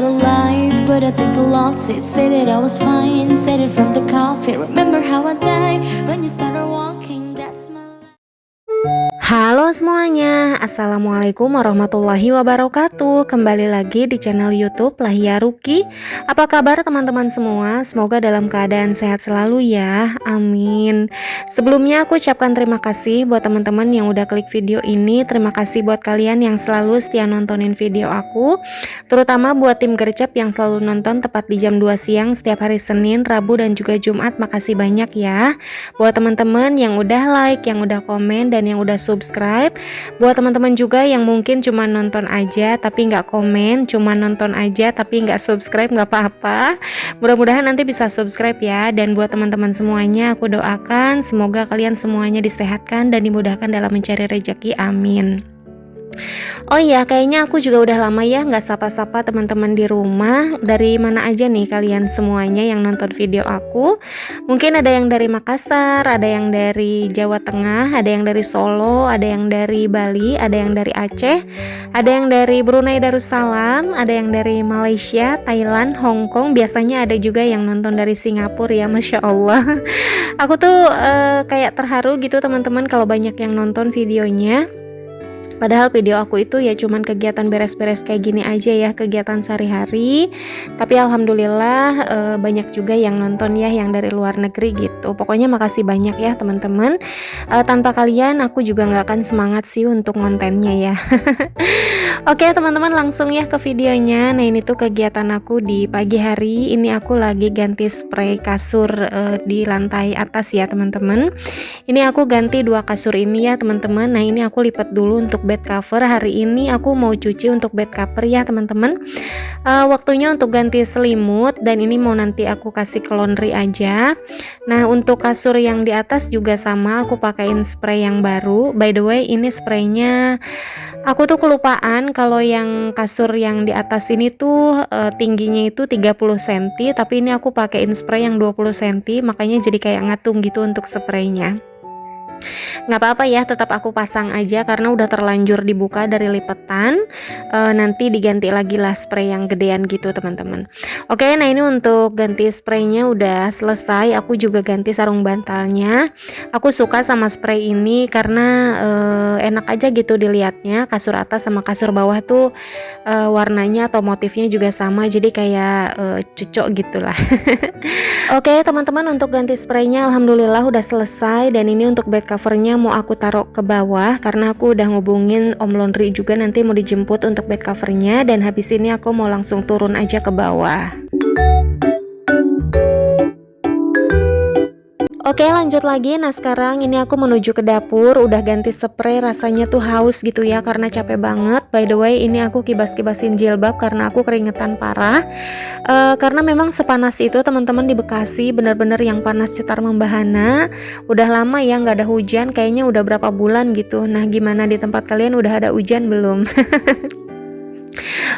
about life, but I think I lost it. Say that I was fine, said it from the coffee. Remember how I died when you started walking, that's my life. Halo semuanya, Assalamualaikum warahmatullahi wabarakatuh. Kembali lagi di channel YouTube Lahia Ruki. Apa kabar teman-teman semua? Semoga dalam keadaan sehat selalu ya, amin. Sebelumnya aku ucapkan terima kasih buat teman-teman yang udah klik video ini. Terima kasih buat kalian yang selalu setia nontonin video aku, terutama buat tim gercep yang selalu nonton tepat di jam 2 siang setiap hari Senin, Rabu, dan juga Jumat. Makasih banyak ya. Buat teman-teman yang udah like, yang udah komen, dan yang udah subscribe. Buat teman-teman juga yang mungkin cuma nonton aja tapi nggak komen, cuma nonton aja tapi nggak subscribe, nggak apa-apa. Mudah-mudahan nanti bisa subscribe ya. Dan buat teman-teman semuanya, aku doakan semoga kalian semuanya disehatkan dan dimudahkan dalam mencari rezeki, amin. Oh iya, kayaknya aku juga udah lama ya nggak sapa-sapa teman-teman di rumah. Dari mana aja nih kalian semuanya yang nonton video aku? Mungkin ada yang dari Makassar, ada yang dari Jawa Tengah, ada yang dari Solo, ada yang dari Bali, ada yang dari Aceh, ada yang dari Brunei Darussalam, ada yang dari Malaysia, Thailand, Hong Kong. Biasanya ada juga yang nonton dari Singapura ya, Masya Allah. Aku tuh kayak terharu gitu teman-teman kalau banyak yang nonton videonya. Padahal video aku itu ya cuman kegiatan beres-beres kayak gini aja ya, kegiatan sehari-hari. Tapi alhamdulillah banyak juga yang nonton ya, yang dari luar negeri gitu. Pokoknya makasih banyak ya teman-teman. Tanpa kalian aku juga nggak akan semangat sih untuk kontennya ya. Oke teman-teman, langsung ya ke videonya. Nah ini tuh kegiatan aku di pagi hari. Ini aku lagi ganti spray kasur di lantai atas ya teman-teman. Ini aku ganti 2 kasur ini ya teman-teman. Nah ini aku lipat dulu untuk bed cover. Hari ini aku mau cuci untuk bed cover ya teman-teman. Waktunya untuk ganti selimut, dan ini mau nanti aku kasih ke laundry aja. Nah untuk kasur yang di atas juga sama, aku pakein spray yang baru. By the way, ini spraynya aku tuh kelupaan kalau yang kasur yang di atas ini tuh tingginya itu 30 cm, tapi ini aku pakein spray yang 20 cm, makanya jadi kayak ngatung gitu untuk spraynya. Nggak apa-apa ya, tetap aku pasang aja karena udah terlanjur dibuka dari lipetan. Nanti diganti lagi lah spray yang gedean gitu teman-teman. Oke, nah ini untuk ganti spraynya udah selesai. Aku juga ganti sarung bantalnya. Aku suka sama spray ini karena enak aja gitu dilihatnya. Kasur atas sama kasur bawah tuh warnanya atau motifnya juga sama, jadi kayak cocok gitulah. Oke teman-teman, untuk ganti spraynya alhamdulillah udah selesai. Dan ini untuk bed covernya mau aku taruh ke bawah karena aku udah ngubungin om laundry juga, nanti mau dijemput untuk bed covernya. Dan habis ini aku mau langsung turun aja ke bawah. Oke lanjut lagi. Nah sekarang ini aku menuju ke dapur. Udah ganti spray, rasanya tuh haus gitu ya karena capek banget. By the way, ini aku kibas-kibasin jilbab karena aku keringetan parah. Karena memang sepanas itu teman-teman di Bekasi, bener-bener yang panas cetar membahana. Udah lama ya nggak ada hujan, kayaknya udah berapa bulan gitu. Nah gimana di tempat kalian, udah ada hujan belum?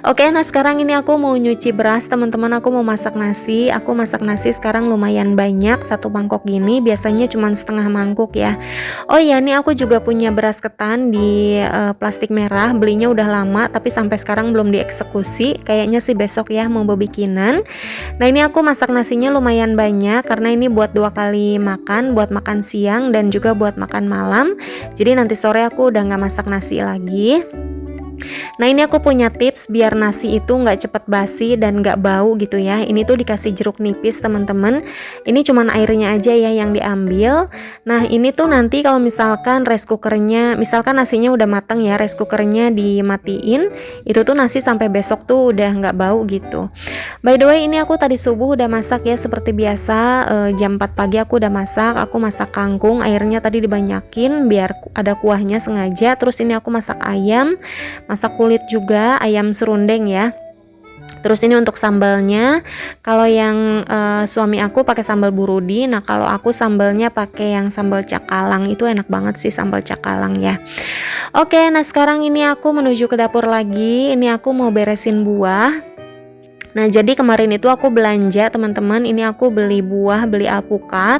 Oke, nah sekarang ini aku mau nyuci beras teman-teman. Aku mau masak nasi. Aku masak nasi sekarang lumayan banyak, 1 mangkok gini. Biasanya cuma setengah mangkuk ya. Oh iya, ini aku juga punya beras ketan di plastik merah. Belinya udah lama tapi sampai sekarang belum dieksekusi. Kayaknya sih besok ya mau bikinan. Nah ini aku masak nasinya lumayan banyak karena ini buat 2 kali makan, buat makan siang dan juga buat makan malam. Jadi nanti sore aku udah nggak masak nasi lagi. Nah ini aku punya tips biar nasi itu nggak cepet basi dan nggak bau gitu ya. Ini tuh dikasih jeruk nipis teman-teman. Ini cuman airnya aja ya yang diambil. Nah ini tuh nanti kalau misalkan rice cookernya, misalkan nasinya udah matang ya, rice cookernya dimatiin, itu tuh nasi sampai besok tuh udah nggak bau gitu. By the way, ini aku tadi subuh udah masak ya seperti biasa. Jam 4 pagi aku udah masak. Aku masak kangkung, airnya tadi dibanyakin biar ada kuahnya sengaja. Terus ini aku masak ayam, masak kulit juga, ayam serundeng ya. Terus ini untuk sambalnya, kalau yang suami aku pakai sambal burudi. Nah kalau aku sambalnya pakai yang sambal cakalang, itu enak banget sih sambal cakalang ya. Oke, nah sekarang ini aku menuju ke dapur lagi. Ini aku mau beresin buah. Nah, jadi kemarin itu aku belanja teman-teman, ini aku beli buah, beli alpukat.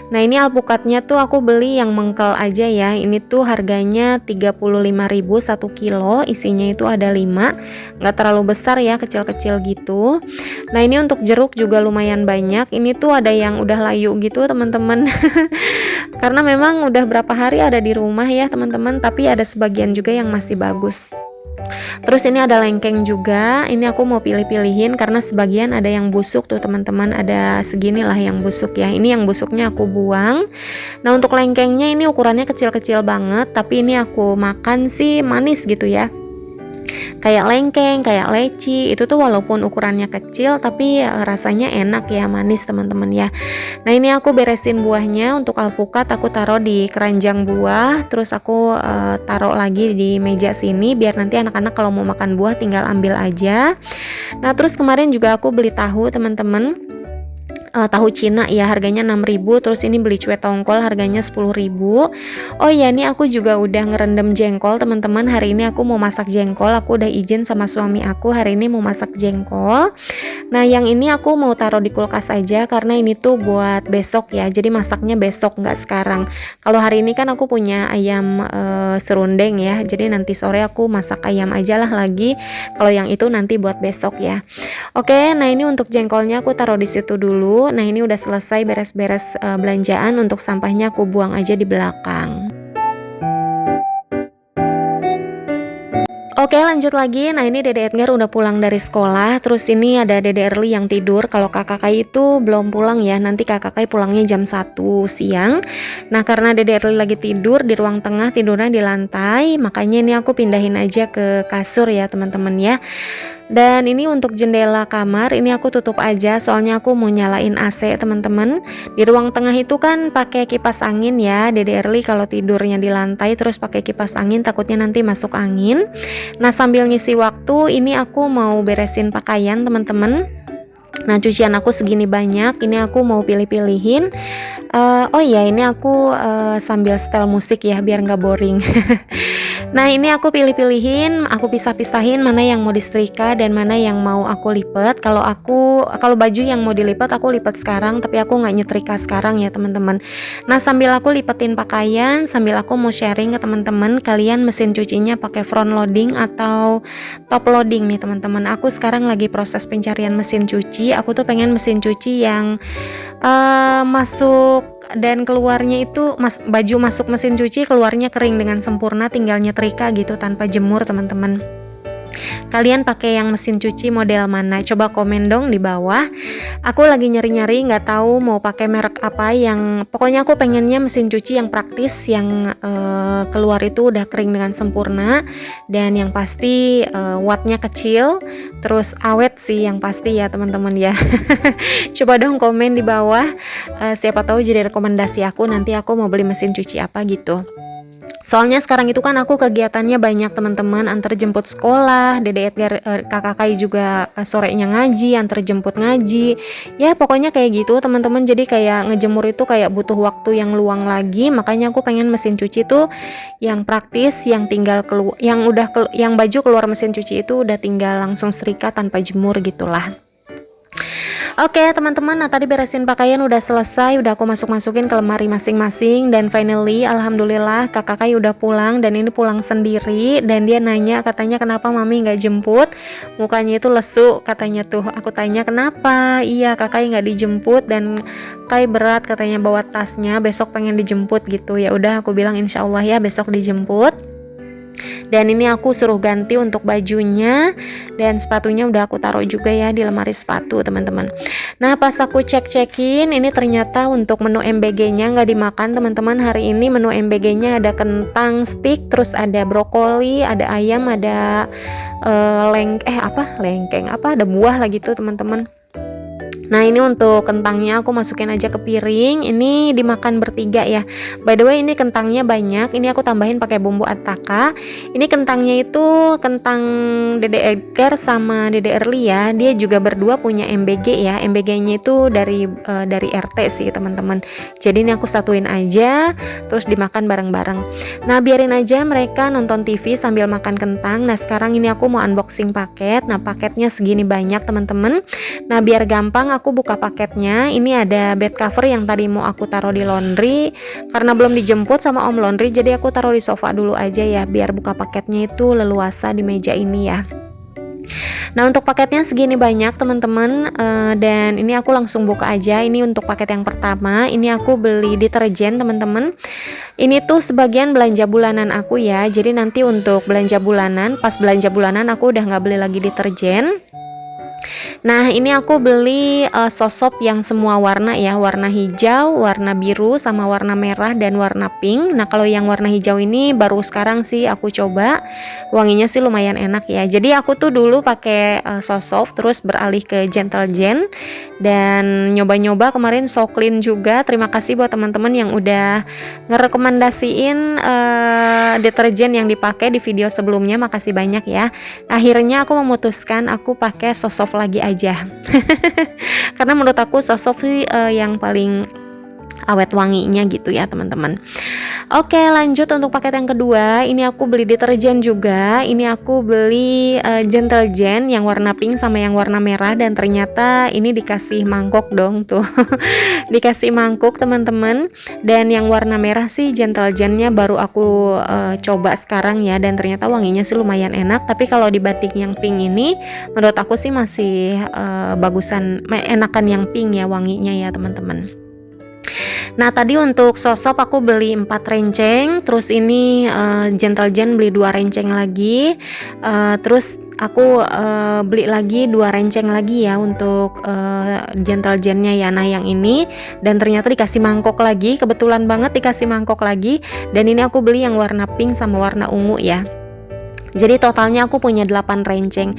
Nah, ini alpukatnya tuh aku beli yang mengkel aja ya. Ini tuh harganya 35.000 1 kilo, isinya itu ada 5. Nggak terlalu besar ya, kecil-kecil gitu. Nah, ini untuk jeruk juga lumayan banyak. Ini tuh ada yang udah layu gitu teman-teman. Karena memang udah berapa hari ada di rumah ya teman-teman, tapi ada sebagian juga yang masih bagus. Terus ini ada lengkeng juga, ini aku mau pilih-pilihin karena sebagian ada yang busuk tuh teman-teman, ada segini lah yang busuk ya. Ini yang busuknya aku buang. Nah, untuk lengkengnya ini ukurannya kecil-kecil banget, tapi ini aku makan sih manis gitu ya. Kayak lengkeng, kayak leci, itu tuh walaupun ukurannya kecil tapi rasanya enak ya, manis teman-teman ya. Nah, ini aku beresin buahnya. Untuk alpukat aku taruh di keranjang buah, terus aku taruh lagi di meja sini biar nanti anak-anak kalau mau makan buah tinggal ambil aja. Nah, terus kemarin juga aku beli tahu teman-teman. Tahu Cina ya, harganya 6.000. Terus ini beli cuek tongkol harganya 10.000. Oh iya, ini aku juga udah ngerendam jengkol teman-teman. Hari ini aku mau masak jengkol, aku udah izin sama suami aku hari ini mau masak jengkol. Nah, yang ini aku mau taruh di kulkas aja karena ini tuh buat besok ya, jadi masaknya besok nggak sekarang. Kalau hari ini kan aku punya ayam serundeng ya, jadi nanti sore aku masak ayam aja lah lagi. Kalau yang itu nanti buat besok ya. Oke, nah ini untuk jengkolnya aku taruh di situ dulu. Nah, ini udah selesai beres-beres belanjaan, untuk sampahnya aku buang aja di belakang. Oke, lanjut lagi. Nah, ini Dede Edgar udah pulang dari sekolah. Terus ini ada Dede Erli yang tidur. Kalau Kakak Kai itu belum pulang ya. Nanti Kakak Kai pulangnya jam 1 siang. Nah, karena Dede Erli lagi tidur di ruang tengah, tidurnya di lantai, makanya ini aku pindahin aja ke kasur ya teman-teman ya. Dan ini untuk jendela kamar, ini aku tutup aja soalnya aku mau nyalain AC teman-teman. Di ruang tengah itu kan pakai kipas angin ya. Dede Erli kalau tidurnya di lantai terus pakai kipas angin, takutnya nanti masuk angin. Nah, sambil ngisi waktu ini aku mau beresin pakaian teman-teman. Nah, cucian aku segini banyak, ini aku mau pilih-pilihin. Oh iya, ini aku sambil setel musik ya biar nggak boring. Nah, ini aku pilih-pilihin, aku pisah-pisahin mana yang mau disetrika dan mana yang mau aku lipat. Kalau baju yang mau dilipat aku lipat sekarang, tapi aku nggak nyetrika sekarang ya teman-teman. Nah, sambil aku lipetin pakaian, sambil aku mau sharing ke teman-teman, kalian mesin cucinya pakai front loading atau top loading nih teman-teman. Aku sekarang lagi proses pencarian mesin cuci. Aku tuh pengen mesin cuci yang masuk dan keluarnya itu baju masuk mesin cuci, keluarnya kering dengan sempurna, tinggal nyetrika gitu tanpa jemur teman-teman. Kalian pakai yang mesin cuci model mana? Coba komen dong di bawah. Aku lagi nyari-nyari, nggak tahu mau pakai merek apa. Yang pokoknya aku pengennya mesin cuci yang praktis, yang keluar itu udah kering dengan sempurna, dan yang pasti wattnya kecil, terus awet sih yang pasti ya teman-teman ya. Coba dong komen di bawah, siapa tahu jadi rekomendasi aku, nanti aku mau beli mesin cuci apa gitu. Soalnya sekarang itu kan aku kegiatannya banyak teman-teman, antar jemput sekolah, Dede Edgar, Kakak Kai juga sorenya ngaji, antar jemput ngaji. Ya pokoknya kayak gitu teman-teman, jadi kayak ngejemur itu kayak butuh waktu yang luang lagi, makanya aku pengen mesin cuci tuh yang praktis, yang tinggal yang baju keluar mesin cuci itu udah tinggal langsung setrika tanpa jemur gitulah. Oke teman-teman, nah tadi beresin pakaian udah selesai, udah aku masukin ke lemari masing-masing, dan finally alhamdulillah kakak Kai udah pulang, dan ini pulang sendiri. Dan dia nanya katanya kenapa mami nggak jemput, mukanya itu lesu katanya tuh. Aku tanya kenapa, iya kakak Kai nggak dijemput dan Kai berat katanya bawa tasnya, besok pengen dijemput gitu. Ya udah aku bilang insya Allah ya besok dijemput. Dan ini aku suruh ganti untuk bajunya, dan sepatunya udah aku taruh juga ya di lemari sepatu teman-teman. Nah pas aku cek-cekin, ini ternyata untuk menu MBG-nya nggak dimakan teman-teman. Hari ini menu MBG-nya ada kentang stick, terus ada brokoli, ada ayam, ada lengkeng, ada buah lah gitu teman-teman. Nah ini untuk kentangnya aku masukin aja ke piring. Ini dimakan bertiga ya. By the way ini kentangnya banyak. Ini aku tambahin pakai bumbu attaka. Ini kentangnya itu kentang Dede Edgar sama Dede Erli ya. Dia juga berdua punya MBG ya. MBG-nya itu dari RT sih teman-teman. Jadi ini aku satuin aja, terus dimakan bareng-bareng. Nah biarin aja mereka nonton TV sambil makan kentang. Nah sekarang ini aku mau unboxing paket. Nah paketnya segini banyak teman-teman. Nah biar gampang aku buka paketnya. Ini ada bed cover yang tadi mau aku taruh di laundry. Karena belum dijemput sama om laundry, jadi aku taruh di sofa dulu aja ya, biar buka paketnya itu leluasa di meja ini ya. Nah untuk paketnya segini banyak teman-teman, dan ini aku langsung buka aja. Ini untuk paket yang pertama. Ini aku beli deterjen teman-teman. Ini tuh sebagian belanja bulanan aku ya. Jadi nanti untuk belanja bulanan, pas belanja bulanan aku udah nggak beli lagi deterjen. Nah ini aku beli sosop yang semua warna ya, warna hijau, warna biru, sama warna merah dan warna pink. Nah kalau yang warna hijau ini baru sekarang sih aku coba, wanginya sih lumayan enak ya. Jadi aku tuh dulu pakai sosop, terus beralih ke Gentle Gen, dan nyoba-nyoba kemarin So Clean juga. Terima kasih buat teman-teman yang udah ngerekomendasiin deterjen yang dipakai di video sebelumnya, makasih banyak ya. Akhirnya aku memutuskan aku pakai sosop lagi aja. Karena menurut aku sosop sih yang paling awet wanginya gitu ya teman-teman. Oke lanjut untuk paket yang kedua. Ini aku beli deterjen juga. Ini aku beli Gentle Gen yang warna pink sama yang warna merah, dan ternyata ini dikasih mangkok dong tuh. Dikasih mangkuk teman-teman. Dan yang warna merah sih Gentle Gen-nya baru aku coba sekarang ya, dan ternyata wanginya sih lumayan enak. Tapi kalau dibanding yang pink ini menurut aku sih masih enakan yang pink ya wanginya ya teman-teman. Nah tadi untuk sosop aku beli 4 renceng, terus ini Gentle Gen beli 2 renceng lagi, terus aku beli lagi 2 renceng lagi ya untuk Gentle Gen-nya ya. Nah yang ini, dan ternyata dikasih mangkok lagi, kebetulan banget dikasih mangkok lagi, dan ini aku beli yang warna pink sama warna ungu ya. Jadi totalnya aku punya 8 renceng.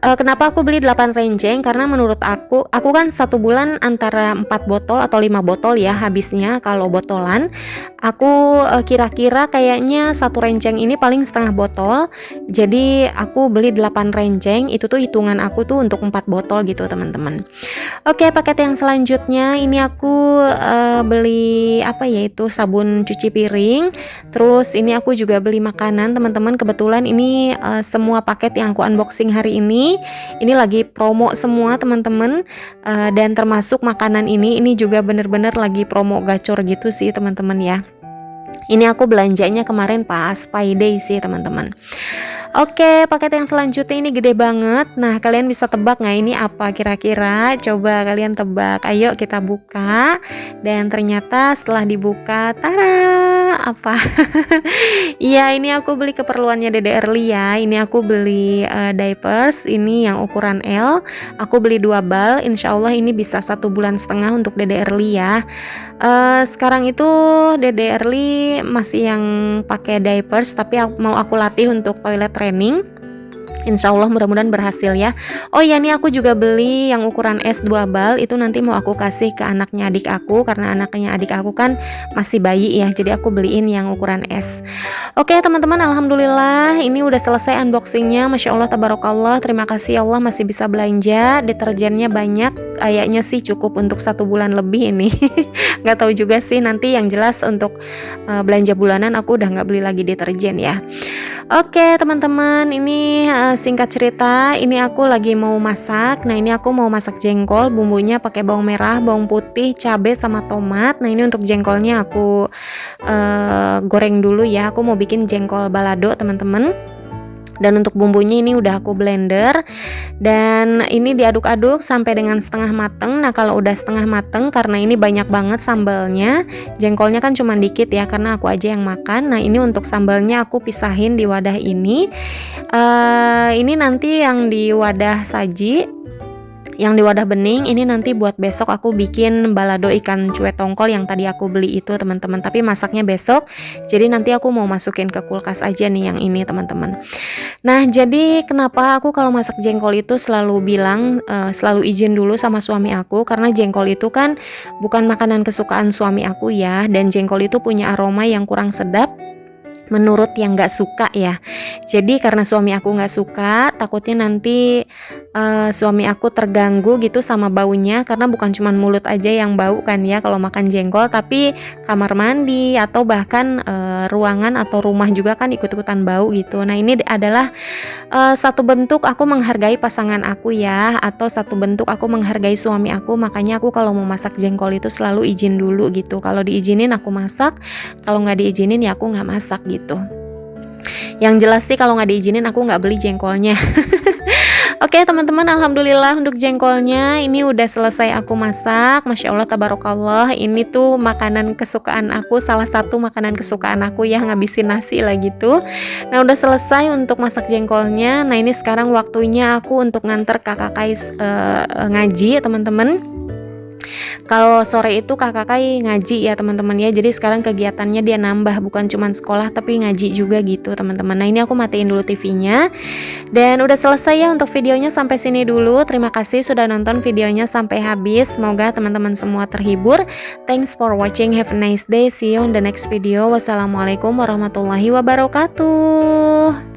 Kenapa aku beli 8 renceng? Karena menurut aku kan 1 bulan antara 4 botol atau 5 botol ya habisnya kalau botolan. Aku kira-kira kayaknya 1 renceng ini paling setengah botol. Jadi aku beli 8 renceng, itu tuh hitungan aku tuh untuk 4 botol gitu teman-teman. Oke, paket yang selanjutnya ini aku beli apa ya itu, sabun cuci piring. Terus ini aku juga beli makanan teman-teman. Kebetulan ini semua paket yang aku unboxing hari ini lagi promo semua teman-teman, dan termasuk makanan ini juga bener-bener lagi promo gacor gitu sih teman-teman ya. Ini aku belanjanya kemarin pas payday sih teman-teman. Oke, paket yang selanjutnya ini gede banget. Nah, kalian bisa tebak nggak ini apa kira-kira? Coba kalian tebak. Ayo kita buka. Dan ternyata setelah dibuka, tada, apa? Iya, ini aku beli keperluannya Dede Erli ya. Ini aku beli diapers. Ini yang ukuran L. Aku beli 2 bal. Insya Allah ini bisa 1,5 bulan untuk Dede Erli ya. Sekarang itu Dede Erli masih yang pakai diapers, tapi mau aku latih untuk toilet training. Insya Allah mudah-mudahan berhasil ya. Oh ya, ini aku juga beli yang ukuran S 2 bal. Itu nanti mau aku kasih ke anaknya adik aku, karena anaknya adik aku kan masih bayi ya. Jadi aku beliin yang ukuran S. Oke teman-teman, alhamdulillah ini udah selesai unboxingnya. Masya Allah tabarakallah. Terima kasih ya Allah masih bisa belanja. Deterjennya banyak. Kayaknya sih cukup untuk 1 bulan lebih ini. Nggak tahu juga sih, nanti yang jelas untuk belanja bulanan aku udah nggak beli lagi deterjen ya. Oke teman-teman, ini singkat cerita, ini aku lagi mau masak. Nah ini aku mau masak jengkol, bumbunya pakai bawang merah, bawang putih, cabai sama tomat. Nah ini untuk jengkolnya aku goreng dulu ya. Aku mau bikin jengkol balado teman-teman. Dan untuk bumbunya ini udah aku blender, dan ini diaduk-aduk sampai dengan setengah mateng. Nah kalau udah setengah mateng, karena ini banyak banget sambalnya, jengkolnya kan cuma dikit ya karena aku aja yang makan. Nah ini untuk sambalnya aku pisahin di wadah ini. Ini nanti yang di wadah saji Yang di wadah bening ini nanti buat besok aku bikin balado ikan cuek tongkol yang tadi aku beli itu teman-teman, tapi masaknya besok. Jadi nanti aku mau masukin ke kulkas aja nih yang ini teman-teman. Nah, jadi kenapa aku kalau masak jengkol itu selalu bilang selalu izin dulu sama suami aku, karena jengkol itu kan bukan makanan kesukaan suami aku ya, dan jengkol itu punya aroma yang kurang sedap menurut yang nggak suka ya. Jadi karena suami aku nggak suka, takutnya nanti suami aku terganggu gitu sama baunya, karena bukan cuma mulut aja yang bau kan ya kalau makan jengkol, tapi kamar mandi atau bahkan ruangan atau rumah juga kan ikut-ikutan bau gitu. Nah, ini adalah satu bentuk aku menghargai pasangan aku ya, atau satu bentuk aku menghargai suami aku. Makanya aku kalau mau masak jengkol itu selalu izin dulu gitu. Kalau diizinin aku masak, kalau nggak diizinin ya aku nggak masak gitu. Yang jelas sih kalau nggak diizinin aku nggak beli jengkolnya. Oke teman-teman, alhamdulillah untuk jengkolnya ini udah selesai aku masak. Masya Allah tabarakallah, ini tuh makanan kesukaan aku, salah satu makanan kesukaan aku ya, ngabisin nasi lah gitu. Nah, udah selesai untuk masak jengkolnya. Nah, ini sekarang waktunya aku untuk nganter kakak Kais ngaji teman-teman. Kalau sore itu kakak Kai ngaji ya teman-teman ya, jadi sekarang kegiatannya dia nambah, bukan cuma sekolah tapi ngaji juga gitu teman-teman. Nah, ini aku matiin dulu TV-nya. Dan udah selesai ya untuk videonya, sampai sini dulu. Terima kasih sudah nonton videonya sampai habis. Semoga teman-teman semua terhibur. Thanks for watching, have a nice day, see you on the next video. Wassalamualaikum warahmatullahi wabarakatuh.